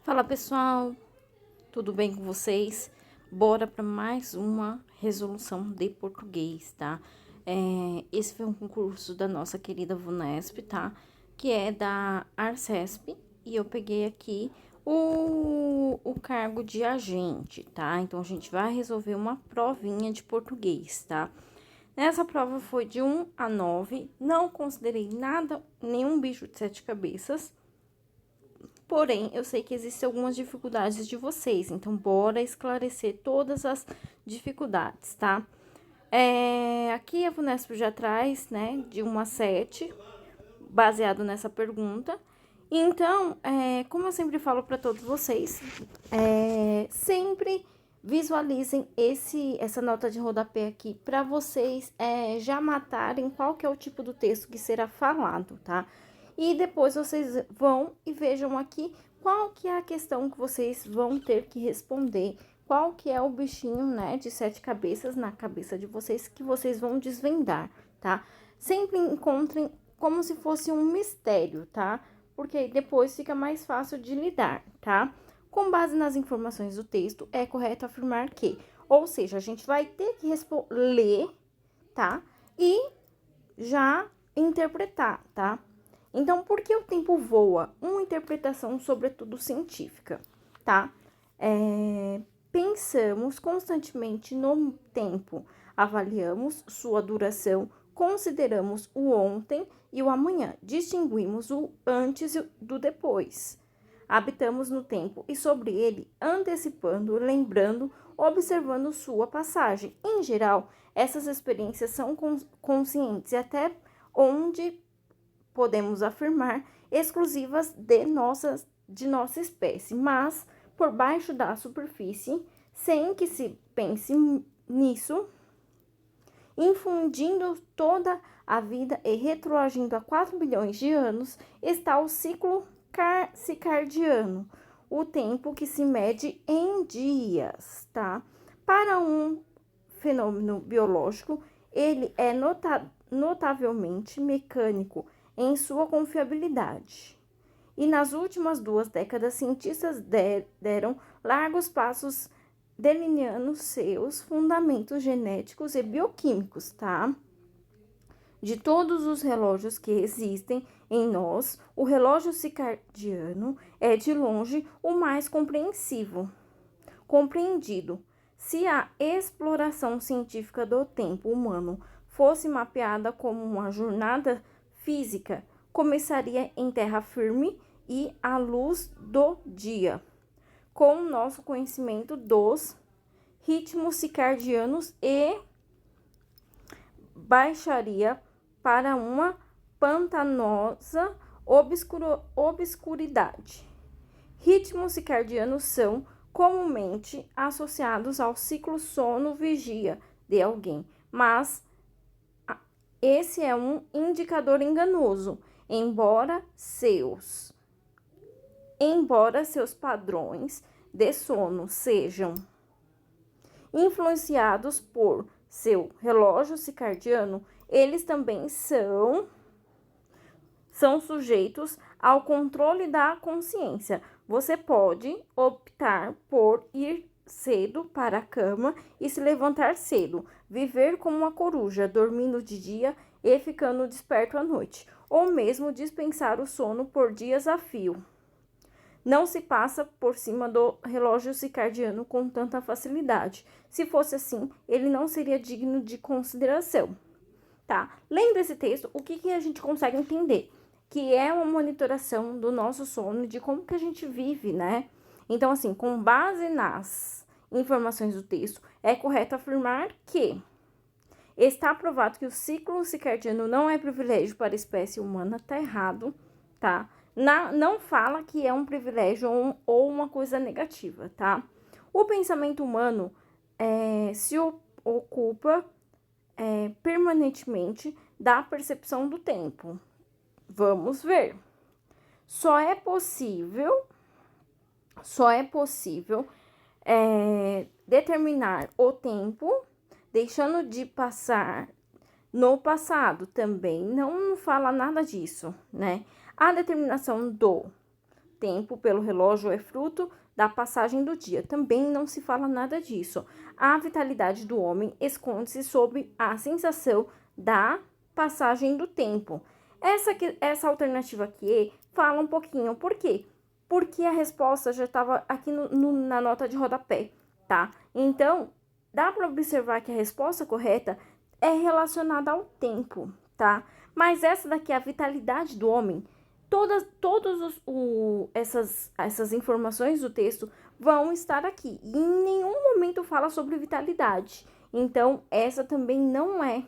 Fala pessoal, tudo bem com vocês? Bora para mais uma resolução de português, tá? Esse foi um concurso da nossa querida VUNESP, tá? Que é da Arcesp e eu peguei aqui o cargo de agente, tá? Então a gente vai resolver uma provinha de português, tá? Nessa prova foi de 1 a 9, não considerei nada, nenhum bicho de 7 cabeças. Porém, eu sei que existem algumas dificuldades de vocês, então bora esclarecer todas as dificuldades, tá? Aqui a VUNESP já traz, né, de 1 a 7, baseado nessa pergunta. Então, como eu sempre falo para todos vocês, sempre visualizem essa nota de rodapé aqui para vocês já matarem qual que é o tipo do texto que será falado, tá? E depois vocês vão e vejam aqui qual que é a questão que vocês vão ter que responder, qual que é o bichinho, né, de 7 cabeças na cabeça de vocês que vocês vão desvendar, tá? Sempre encontrem como se fosse um mistério, tá? Porque aí depois fica mais fácil de lidar, tá? Com base nas informações do texto, é correto afirmar que, ou seja, a gente vai ter que ler, tá? E já interpretar, tá? Então, por que o tempo voa? Uma interpretação, sobretudo científica, tá? Pensamos constantemente no tempo, avaliamos sua duração, consideramos o ontem e o amanhã, distinguimos o antes do depois. Habitamos no tempo e sobre ele, antecipando, lembrando, observando sua passagem. Em geral, essas experiências são conscientes e até onde podemos afirmar exclusivas de nossa espécie, mas por baixo da superfície, sem que se pense nisso, infundindo toda a vida e retroagindo a 4 bilhões de anos, está o ciclo circadiano, o tempo que se mede em dias, tá? Para um fenômeno biológico, ele é notavelmente mecânico em sua confiabilidade. E nas últimas 2 décadas, cientistas deram largos passos delineando seus fundamentos genéticos e bioquímicos, tá? De todos os relógios que existem em nós, o relógio circadiano é de longe o mais compreendido. Se a exploração científica do tempo humano fosse mapeada como uma jornada física, começaria em terra firme e à luz do dia, com o nosso conhecimento dos ritmos circadianos e baixaria para uma pantanosa obscuridade. Ritmos circadianos são comumente associados ao ciclo sono-vigia de alguém, mas esse é um indicador enganoso, embora seus padrões de sono sejam influenciados por seu relógio circadiano, eles também são sujeitos ao controle da consciência. Você pode optar por ir cedo para a cama e se levantar cedo, viver como uma coruja, dormindo de dia e ficando desperto à noite, ou mesmo dispensar o sono por dias a fio. Não se passa por cima do relógio circadiano com tanta facilidade. Se fosse assim, ele não seria digno de consideração, tá? Lendo esse texto, o que a gente consegue entender? Que é uma monitoração do nosso sono, de como que a gente vive, né? Então, assim, com base nas informações do texto, é correto afirmar que está provado que o ciclo circadiano não é privilégio para a espécie humana, tá errado, tá? Não fala que é um privilégio ou uma coisa negativa, tá? O pensamento humano se ocupa permanentemente da percepção do tempo. Vamos ver. Só é possível determinar o tempo deixando de passar no passado. Também não fala nada disso, né? A determinação do tempo pelo relógio é fruto da passagem do dia. Também não se fala nada disso. A vitalidade do homem esconde-se sob a sensação da passagem do tempo. Essa alternativa aqui fala um pouquinho. Por quê? Porque a resposta já estava aqui na nota de rodapé, tá? Então, dá para observar que a resposta correta é relacionada ao tempo, tá? Mas essa daqui, a vitalidade do homem, todas essas informações do texto vão estar aqui. E em nenhum momento fala sobre vitalidade. Então, essa também não é.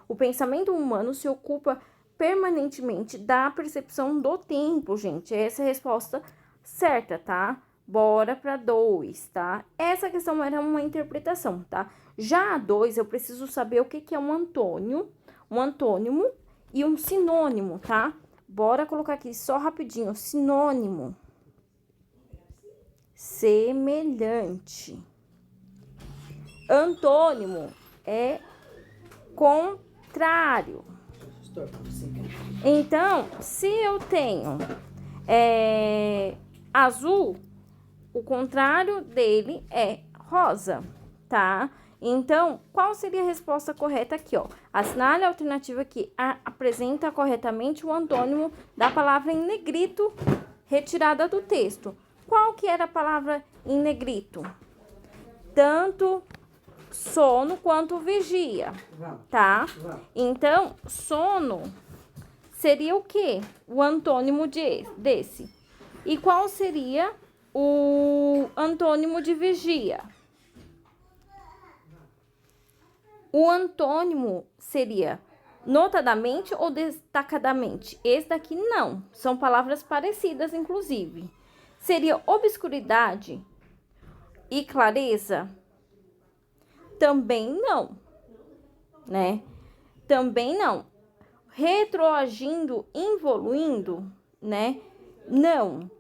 O pensamento humano se ocupa permanentemente da percepção do tempo, gente. Essa é a resposta certa, tá? Bora para 2, tá? Essa questão era uma interpretação, tá? Já a 2, eu preciso saber o que é um antônimo e um sinônimo, tá? Bora colocar aqui só rapidinho. Sinônimo. Semelhante. Antônimo é contrário. Então, se eu tenho azul, o contrário dele é rosa, tá? Então, qual seria a resposta correta aqui, ó? Assinale a alternativa que apresenta corretamente o antônimo da palavra em negrito retirada do texto. Qual que era a palavra em negrito? Tanto sono quanto vigia, tá? Então, sono seria o quê? O antônimo desse. E qual seria o antônimo de vigia? O antônimo seria notadamente ou destacadamente? Esse daqui não. São palavras parecidas, inclusive. Seria obscuridade e clareza? Também não, né? Também não. Retroagindo, involuindo, né? Não.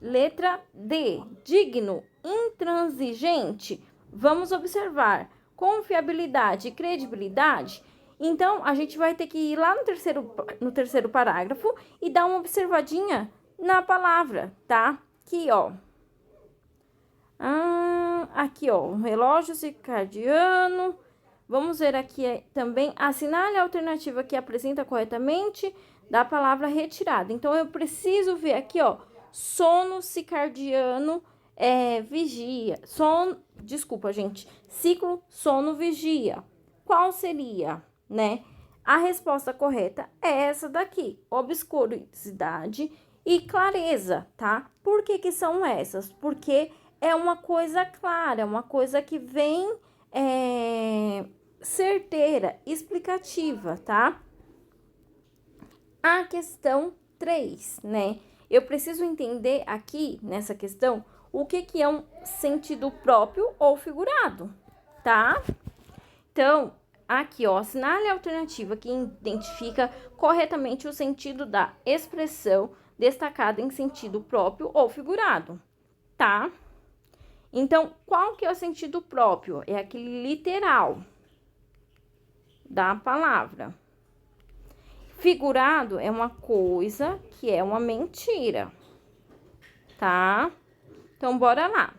Letra D, digno, intransigente. Vamos observar. Confiabilidade e credibilidade. Então, a gente vai ter que ir lá no terceiro parágrafo e dar uma observadinha na palavra, tá? Aqui, ó. Aqui, ó, um relógio circadiano. Vamos ver aqui também. Assinale a alternativa que apresenta corretamente da palavra retirada. Então, eu preciso ver aqui, ó, sono circadiano, vigia. Desculpa, gente. Ciclo, sono, vigia. Qual seria, né? A resposta correta é essa daqui. Obscuridade e clareza, tá? Por que são essas? Porque é uma coisa clara, é uma coisa que vem certeira, explicativa, tá? A questão 3, né? Eu preciso entender aqui, nessa questão, o que é um sentido próprio ou figurado, tá? Então, aqui, ó, assinale a alternativa que identifica corretamente o sentido da expressão destacada em sentido próprio ou figurado, tá? Então, qual que é o sentido próprio? É aquele literal da palavra. Figurado é uma coisa que é uma mentira, tá? Então, bora lá.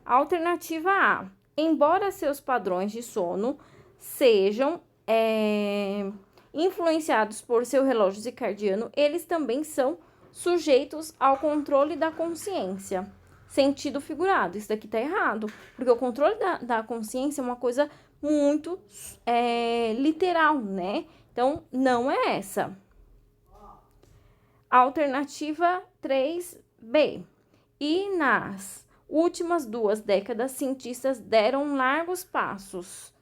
Alternativa A. Embora seus padrões de sono sejam influenciados por seu relógio circadiano, eles também são sujeitos ao controle da consciência. Sentido figurado. Isso daqui tá errado, porque o controle da consciência é uma coisa muito literal, né? Então, não é essa. Alternativa 3B. E nas últimas 2 décadas, cientistas deram largos passos,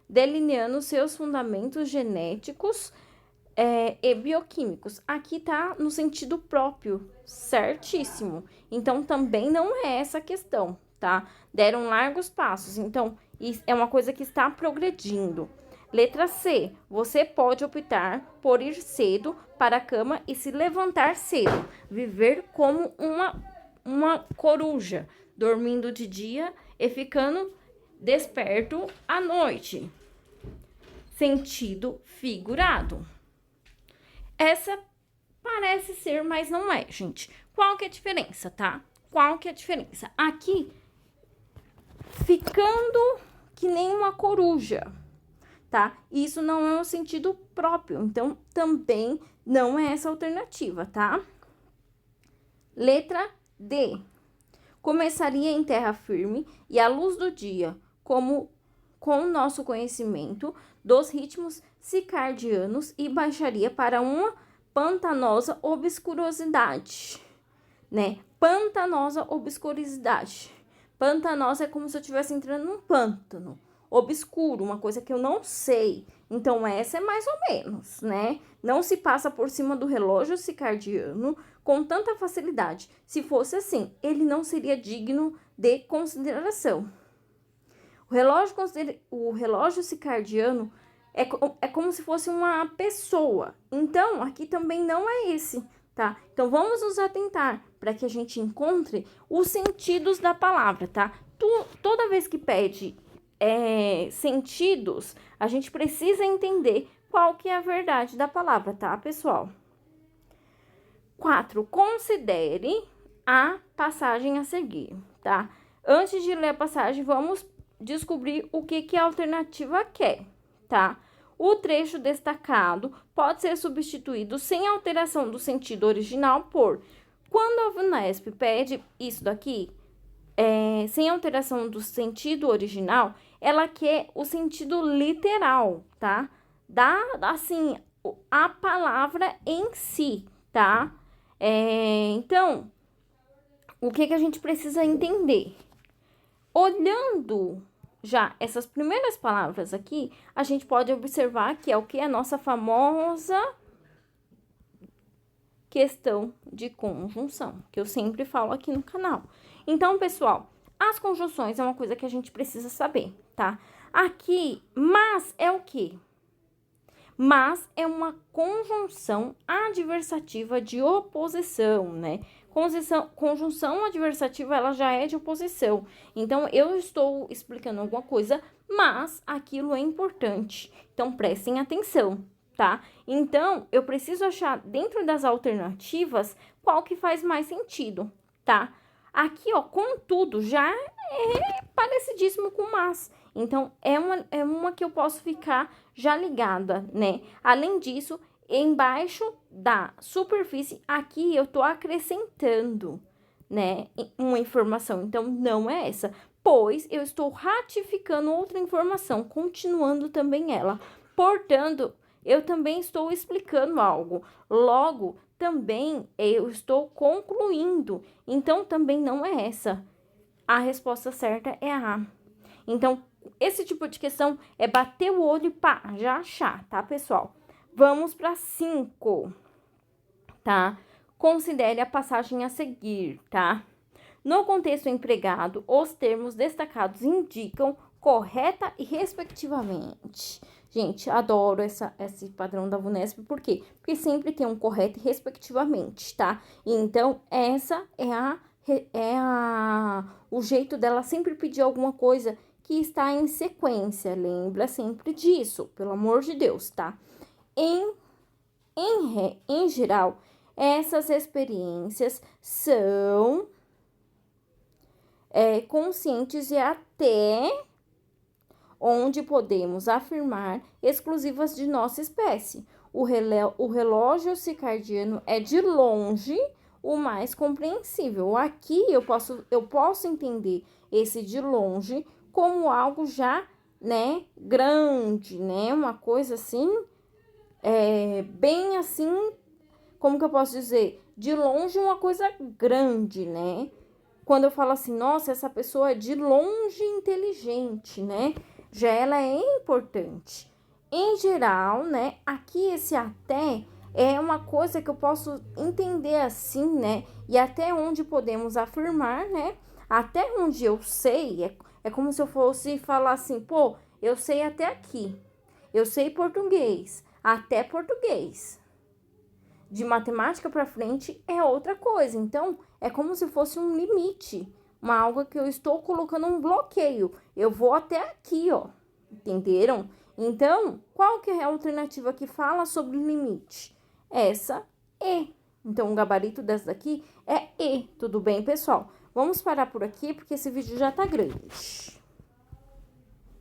delineando seus fundamentos genéticos e bioquímicos. Aqui tá no sentido próprio, certíssimo. Então, também não é essa a questão, tá? Deram largos passos. Então, isso é uma coisa que está progredindo. Letra C. Você pode optar por ir cedo para a cama e se levantar cedo. Viver como uma coruja, dormindo de dia e ficando desperto à noite. Sentido figurado. Essa Parece ser, mas não é, gente. Qual que é a diferença, tá? Qual que é a diferença? Aqui, ficando que nem uma coruja, tá? Isso não é um sentido próprio, então também não é essa alternativa, tá? Letra D. Começaria em terra firme e à luz do dia, como com o nosso conhecimento dos ritmos circadianos e baixaria para uma pantanosa obscurosidade, né? Pantanosa obscurosidade. Pantanosa é como se eu estivesse entrando num pântano. Obscuro, uma coisa que eu não sei. Então, essa é mais ou menos, né? Não se passa por cima do relógio circadiano com tanta facilidade. Se fosse assim, ele não seria digno de consideração. O relógio circadiano é como se fosse uma pessoa. Então, aqui também não é esse, tá? Então, vamos nos atentar para que a gente encontre os sentidos da palavra, tá? Toda vez que pede sentidos, a gente precisa entender qual que é a verdade da palavra, tá, pessoal? 4. Considere a passagem a seguir, tá? Antes de ler a passagem, vamos descobrir o que a alternativa quer, tá? O trecho destacado pode ser substituído sem alteração do sentido original por... Quando a VUNESP pede isso daqui, sem alteração do sentido original, ela quer o sentido literal, tá? Assim, a palavra em si, tá? Então, o que a gente precisa entender? Olhando já essas primeiras palavras aqui, a gente pode observar que é o que? A nossa famosa questão de conjunção, que eu sempre falo aqui no canal. Então, pessoal, as conjunções é uma coisa que a gente precisa saber, tá? Aqui, mas é o quê? Mas é uma conjunção adversativa de oposição, né? Conjunção adversativa, ela já é de oposição. Então, eu estou explicando alguma coisa, mas aquilo é importante. Então, prestem atenção, tá? Então, eu preciso achar dentro das alternativas qual que faz mais sentido, tá? Aqui, ó, contudo, já é parecidíssimo com mas. Então, é uma que eu posso ficar já ligada, né? Além disso, embaixo da superfície, aqui eu tô acrescentando, né, uma informação. Então, não é essa, pois eu estou ratificando outra informação, continuando também ela. Portanto, eu também estou explicando algo. Logo, também eu estou concluindo. Então, também não é essa. A resposta certa é a A. Então, esse tipo de questão é bater o olho e pá, já achar, tá, pessoal? Vamos para 5, tá? Considere a passagem a seguir, tá? No contexto empregado, os termos destacados indicam correta e respectivamente. Gente, adoro esse padrão da VUNESP, por quê? Porque sempre tem um correto e respectivamente, tá? Então, essa o jeito dela sempre pedir alguma coisa que está em sequência. Lembra sempre disso, pelo amor de Deus, tá? Em geral, essas experiências são conscientes e até onde podemos afirmar exclusivas de nossa espécie. O relógio circadiano é de longe o mais compreensível. Aqui eu posso entender esse de longe como algo já, né, grande, né, uma coisa assim, bem assim, como que eu posso dizer? De longe uma coisa grande, né? Quando eu falo assim, nossa, essa pessoa é de longe inteligente, né? Já ela é importante. Em geral, né, aqui esse até é uma coisa que eu posso entender assim, né? E até onde podemos afirmar, né? Até onde eu sei, é como se eu fosse falar assim, pô, eu sei até aqui. Eu sei português, até português. De matemática para frente é outra coisa. Então, é como se fosse um limite, algo que eu estou colocando um bloqueio. Eu vou até aqui, ó. Entenderam? Então, qual que é a alternativa que fala sobre limite? Essa E. Então, o gabarito dessa daqui é E, tudo bem, pessoal? Vamos parar por aqui, porque esse vídeo já tá grande.